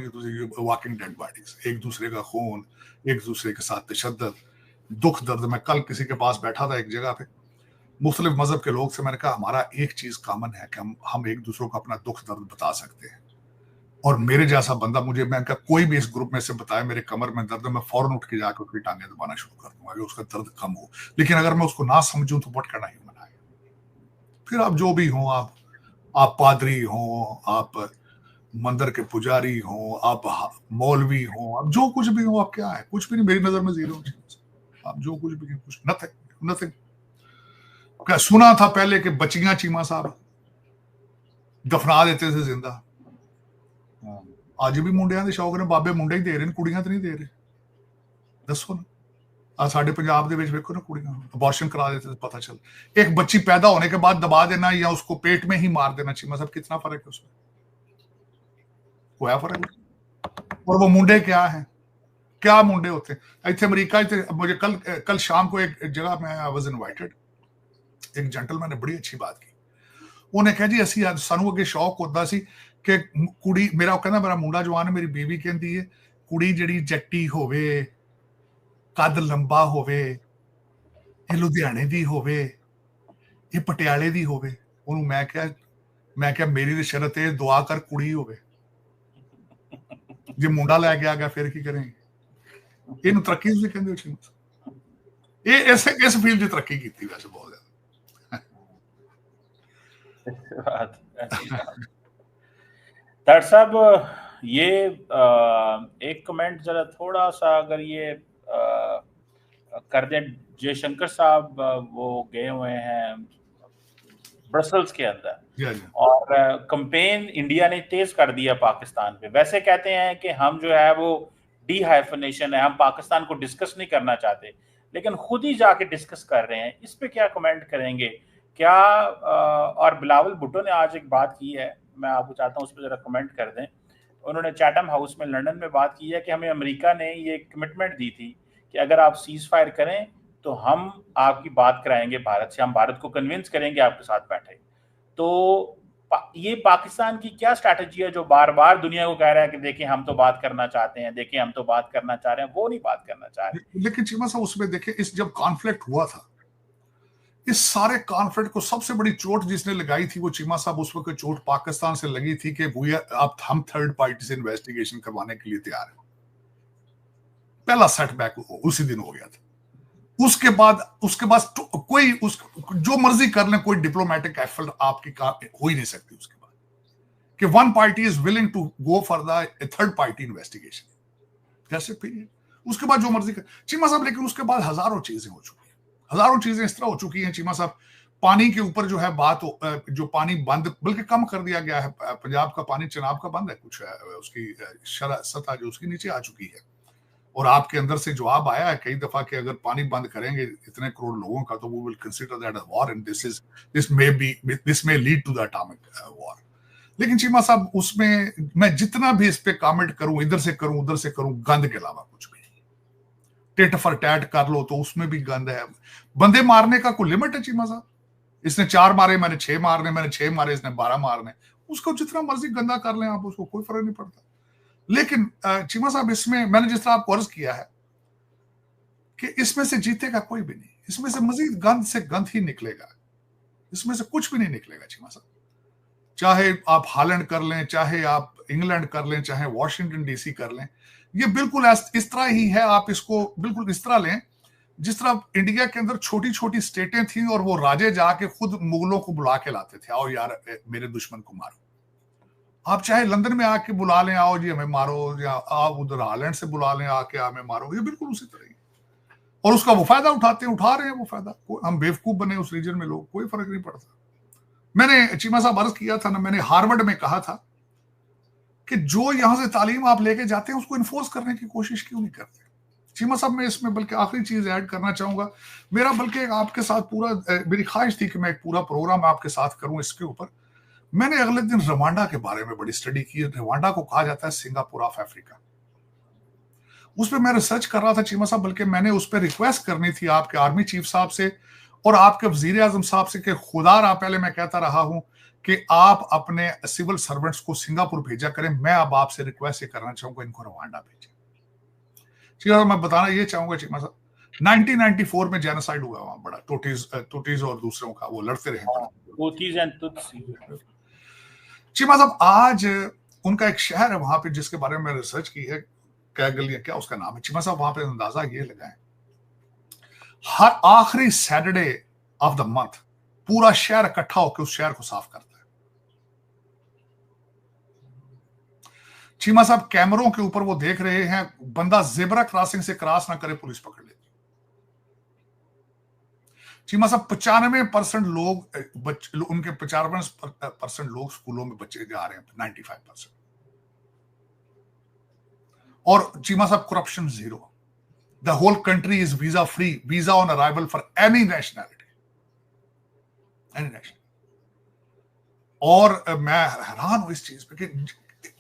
Speaker 2: वॉकिंग डेड बॉडीज, एक दूसरे का खून, एक दूसरे के साथ तशद्दुद, दुख दर्द। मैं कल किसी के पास बैठा था एक जगह पे, मुख्तलिफ मजहब के लोग से, मैंने कहा हमारा एक चीज कॉमन है कि हम एक दूसरे को अपना दुख दर्द बता सकते हैं। और मेरे जैसा बंदा, मुझे, मैं कहा कोई भी इस ग्रुप में से बताए मेरे कमर में दर्द है, मैं फौरन उठ के जाकर उसकी टांगे दबाना शुरू कर दूंगा कि उसका दर्द कम हो। लेकिन अगर मैं उसको ना समझूं तो व्हाट कैन आई ह्यूमन? फिर आप जो भी हो, आप पादरी हो, आप मंदिर के पुजारी हो, आप मौलवी हो, आप जो कुछ भी हो, आप क्या है? कुछ भी नहीं, मेरी नजर में जीरो। आप जो कुछ भी, कुछ नथिंग। क्या सुना था पहले कि बच्चियां चीमा साहब दफना देते थे जिंदा। आज भी मुंडिया के शौक ने बाबे मुंडे ही दे रहे, कुड़ियां तो नहीं दे रहे। दसो ना, साढ़े पंजाब दे विच वेखो ना कुड़ियां अबॉर्शन करा देते पता चल, एक बच्ची पैदा होने के बाद दबा देना या उसको पेट में ही मार देना, चीमा साहब कितना फर्क है उसमें, कोई फर्क। और वो मुंडे क्या है, क्या मुंडे होते हैं इतने अमरीका। मुझे कल शाम को एक जगह में आई वाज इनवाइटेड, एक जेंटलमैन ने बड़ी अच्छी बात की, उन्हें कहा जी असी सानू अगे शौक होता सी कि कुड़ी मेरा कहना मेरा मुंडा जवान है, मेरी बीवी कहती है कुड़ी जड़ी जट्टी होवे, कद लंबा होवे, ये लुधियाने दी होवे, ये पटियाले दी होवे। उन्होंने मैं क्या मेरी तो शरत है दुआ कर कुड़ी होवे, जे मुंडा लै गया गया फिर की करेंगे। इन तरक्की तुसीं कहंदे हो चीमा, ये इस फील्ड च तरक्की कीती वैसे बहुत ज्यादा।
Speaker 1: डॉक्टर साहब ये एक कमेंट जरा थोड़ा सा अगर ये कर दें, जयशंकर साहब वो गए हुए हैं ब्रसल्स के अंदर और कैंपेन इंडिया ने तेज कर दिया पाकिस्तान पे। वैसे कहते हैं कि हम जो है वो डीहाइफनेशन है, हम पाकिस्तान को डिस्कस नहीं करना चाहते, लेकिन खुद ही जाके डिस्कस कर रहे हैं। इस पे क्या कमेंट करेंगे क्या? और बिलावल भुट्टो ने आज एक बात की है, मैं आपको चाहता हूँ उस पर जरा कमेंट कर दें। उन्होंने चैटम हाउस में लंदन में बात की है कि हमें अमेरिका ने ये कमिटमेंट दी थी कि अगर आप सीज फायर करें तो हम आपकी बात कराएंगे भारत से, हम भारत को कन्विंस करेंगे आपके साथ बैठे। तो ये पाकिस्तान की क्या स्ट्रैटेजी है जो बार बार दुनिया को कह रहा है कि देखिए हम तो बात करना चाहते हैं, देखिए हम तो बात करना चाह रहे हैं, वो नहीं बात करना चाह रहे।
Speaker 2: लेकिन चीमा साहब उसमें देखिए, इस जब कॉन्फ्लिक्ट हुआ था, इस सारे कॉन्फ्लिक्ट को सबसे बड़ी चोट जिसने लगाई थी वो चीमा साहब उस वक्त चोट पाकिस्तान से लगी थी कि अब हम थर्ड पार्टी से इन्वेस्टिगेशन करवाने के लिए तैयार हैं। पहला सेटबैक उसी दिन हो गया था। उसके बाद कोई जो मर्जी कर ले, कोई डिप्लोमेटिक एफर्ट आपकी हो ही नहीं सकती उसके बाद कि one party is willing to go for the third party investigation. जैसे पीरियड उसके बाद जो मर्जी कर चीमा साहब, लेकिन उसके बाद हजारों चीजें हो चुकी हैं, हजारों चीजें इस तरह हो चुकी हैं चीमा साहब। पानी के ऊपर जो है बात, जो पानी बंद बल्कि कम कर दिया गया है, पंजाब का पानी चिनाब का बंद है, कुछ है उसकी सतह जो उसकी नीचे आ चुकी है। और आपके अंदर से जवाब आया है कई दफा कि अगर पानी बंद करेंगे इतने करोड़ लोगों का तो वो will consider that a war and this may lead to the atomic war. लेकिन चीमा साहब उसमें मैं जितना भी इस पे कमेंट करूं, इधर से करूं उधर से करूं, गंद के अलावा कुछ भी नहीं। टिट फॉर टैट कर लो तो उसमें भी गंद है। बंदे मारने का कोई लिमिट है चीमा साहब? इसने 4 मारे, मैंने 6 मारने, मैंने 6 मारे, इसने 12 मारने। उसको जितना मर्जी गंदा कर लें आप, उसको कोई फर्क नहीं पड़ता। लेकिन चीमा साहब इसमें मैंने जिस तरह आपको अर्ज किया है कि इसमें से जीतेगा कोई भी नहीं, इसमें से मजीद गंद से गंद ही निकलेगा, इसमें से कुछ भी नहीं निकलेगा चीमा साहब। चाहे आप हालैंड कर लें, चाहे आप इंग्लैंड कर लें, चाहे वॉशिंगटन डीसी कर लें, ये बिल्कुल इस तरह ही है। आप इसको बिल्कुल इस तरह लें जिस तरह इंडिया के अंदर छोटी छोटी स्टेटें थी और वो राजे जाके खुद मुगलों को बुला के लाते थे, आओ यार मेरे दुश्मन को मारो। आप चाहे लंदन में आके बुला लें, आओ जी हमें मारो, या आप उधर हालैंड से बुला लें आके हमें मारो, ये बिल्कुल उसी तरह ही। और उसका वो फायदा उठा रहे हैं वो फायदा। हम बेवकूफ बने उस रीजन में लोग, कोई फर्क नहीं पड़ता। मैंने चीमा साहब अर्ज किया था ना, मैंने हार्वर्ड में कहा था कि जो यहां से तालीम आप लेके जाते हैं उसको इन्फोर्स करने की कोशिश क्यों नहीं करते। चीमा साहब मैं इसमें बल्कि आखिरी चीज ऐड करना चाहूंगा, मेरा बल्कि आपके साथ पूरा मेरी ख्वाहिश थी कि मैं एक पूरा प्रोग्राम आपके साथ करूं इसके ऊपर। मैंने अगले दिन रवांडा के बारे में बड़ी स्टडी की। रवांडा को कहा जाता है सिंगापुर ऑफ अफ्रीका। उस पर मैं रिसर्च कर रहा था चीमा साहब, बल्कि मैंने उस पर रिक्वेस्ट करनी थी आपके आर्मी चीफ साहब से और आपके वजीर आजम साहब से कि खुदा पहले मैं कहता रहा हूं कि आप अपने सिविल सर्वेंट्स को सिंगापुर भेजा करें। मैं अब आपसे रिक्वेस्ट ये करना चाहूंगा इनको रवांडा भेजें। चीमा साहब मैं बताना ये चाहूंगा चीमा साहब, 1994 में जेनोसाइड हुआ वहां बड़ा, टोटीज और दूसरों का, वो लड़ते रहे। चीमा साहब आज उनका एक शहर है वहां पे जिसके बारे में रिसर्च की है, कैगल या क्या उसका नाम है। चीमा साहब वहां पे अंदाजा ये लगाएं, हर आखिरी सैटरडे ऑफ द मंथ पूरा शहर इकट्ठा होकर उस शहर को साफ करता है। चीमा साहब कैमरों के ऊपर वो देख रहे हैं, बंदा जेब्रा क्रॉसिंग से क्रॉस ना करे पुलिस पकड़ लेती। चीमा साहब 95% लोग उनके 95% लोग स्कूलों में बच्चे जा रहे हैं, 95%। और चीमा साहब corruption 0। The whole country is visa free, visa on arrival for any nationality, any nationality. और मैं हैरान हूं इस चीज पे कि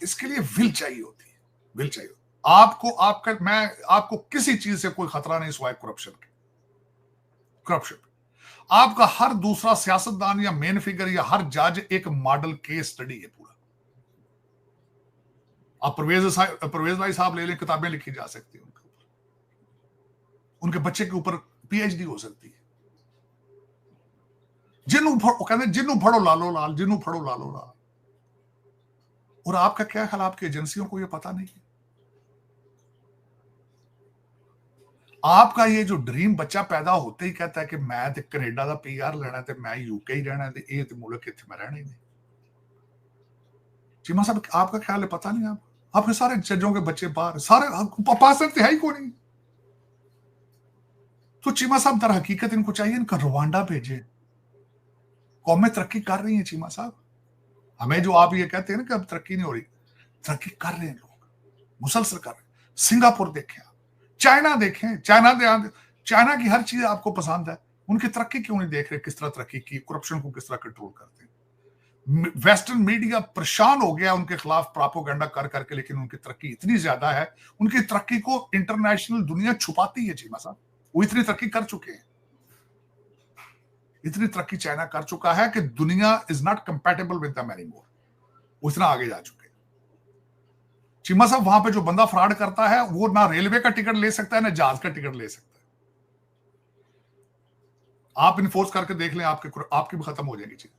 Speaker 2: इसके लिए विल चाहिए होती है, विल चाहिए। आपको किसी चीज से कोई खतरा नहीं सिवाय करप्शन के। करप्शन आपका हर दूसरा सियासतदान या मेन फिगर या हर जज एक मॉडल केस स्टडी है पूरा। आप परवेज भाई साहब ले लें, किताबें लिखी जा सकती है उनके ऊपर, उनके बच्चे के ऊपर पीएचडी हो सकती है। जिन्हों फड़ो लालो लाल, जिन्हों फड़ो लालो लाल। और आपका क्या ख्याल, आपकी एजेंसियों को यह पता नहीं है? आपका ये जो ड्रीम बच्चा पैदा होते ही कहता है कि मैं तो कनेडा का पीआर लेना, तो मैं यूके ही रहना, तो ये मुल्क इत्थे मैं रहना ही नहीं। चीमा साहब आपका ख्याल है? पता नहीं आपके सारे जजों के बच्चे बाहर, सारे पाकिस्तान तो है ही कोई नहीं। तो चीमा साहब दर हकीकत इनको चाहिए इनका रवांडा भेजे। कौमें तरक्की कर रही है चीमा साहब। हमें जो आप ये कहते हैं ना कि अब तरक्की नहीं हो रही, तरक्की कर रहे हैं लोग, मुसलसल कर रहे हैं। सिंगापुर देखें, चाइना देखें, चाइना की हर चीज आपको पसंद है, उनकी तरक्की क्यों नहीं देख रहे? किस तरह तरक्की की, करप्शन को किस तरह कंट्रोल करते हैं। वेस्टर्न मीडिया परेशान हो गया उनके खिलाफ प्रोपेगेंडा कर करके, लेकिन उनकी तरक्की इतनी ज्यादा है, उनकी तरक्की को इंटरनेशनल दुनिया छुपाती है चीमा साहब। वो इतनी तरक्की कर चुके हैं, इतनी तरक्की चाइना कर चुका है कि दुनिया is not compatible with them anymore. वो इतना आगे जा चुके हैं चीमा साहब। वहां पे जो बंदा फ्रॉड करता है वो ना रेलवे का टिकट ले सकता है ना जहाज का टिकट ले सकता है। आप इन्फोर्स करके देख लें, आपकी भी खत्म हो जाएगी चीज।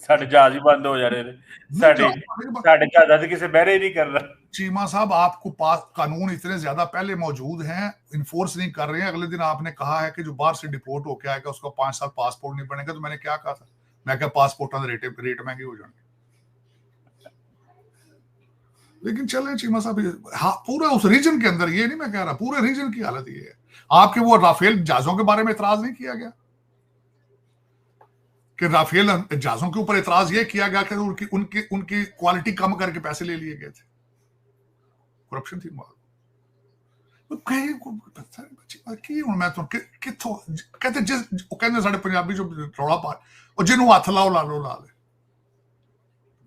Speaker 1: साढ़े जहाज ही बंद हो जा रहे थे, साढ़े जहाज किसी बहरे ही नहीं कर रहा।
Speaker 2: चीमा साहब आपको पास कानून इतने ज्यादा पहले मौजूद हैं, इन्फोर्स नहीं कर रहे हैं। अगले दिन आपने कहा है कि जो बाहर से डिपोर्ट होके आएगा उसका 5 साल पासपोर्ट नहीं बनेगा। तो मैंने क्या कहा था, मैं क्या पासपोर्ट रेट महंगे हो जाएंगे। लेकिन चलें चीमा साहब, हाँ, पूरा उस रीजन के अंदर, ये नहीं मैं कह रहा, पूरे रीजन की हालत ये है। आपके वो राफेल जहाजों के बारे में इतराज नहीं किया गया कि राफेल जहाजों के ऊपर इतराज ये किया गया कि उनकी क्वालिटी कम करके पैसे ले लिए गए थे, करप्शन थी। मैं तो किथों कहते कहते साढ़े पंजाबी जो रौला पा और जिन्हों हथ लाओ ला लो लाल,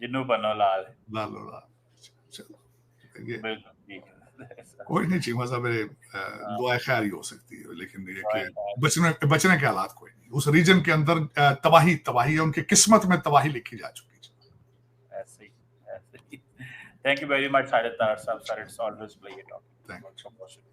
Speaker 2: जिन्हों बनो लाल ला लो लाल। कोई नहीं चीमा साहब, मेरे दुआ खैर ही हो सकती है, लेकिन ये कि बचने के हालात कोई नहीं। उस रीजन के अंदर तबाही है, उनकी किस्मत में तबाही लिखी जा चुकी है।
Speaker 1: ऐसे ही। Thank you very much Sajid Tarar साहब, sir, it's always pleasure talking.
Speaker 2: Thank you.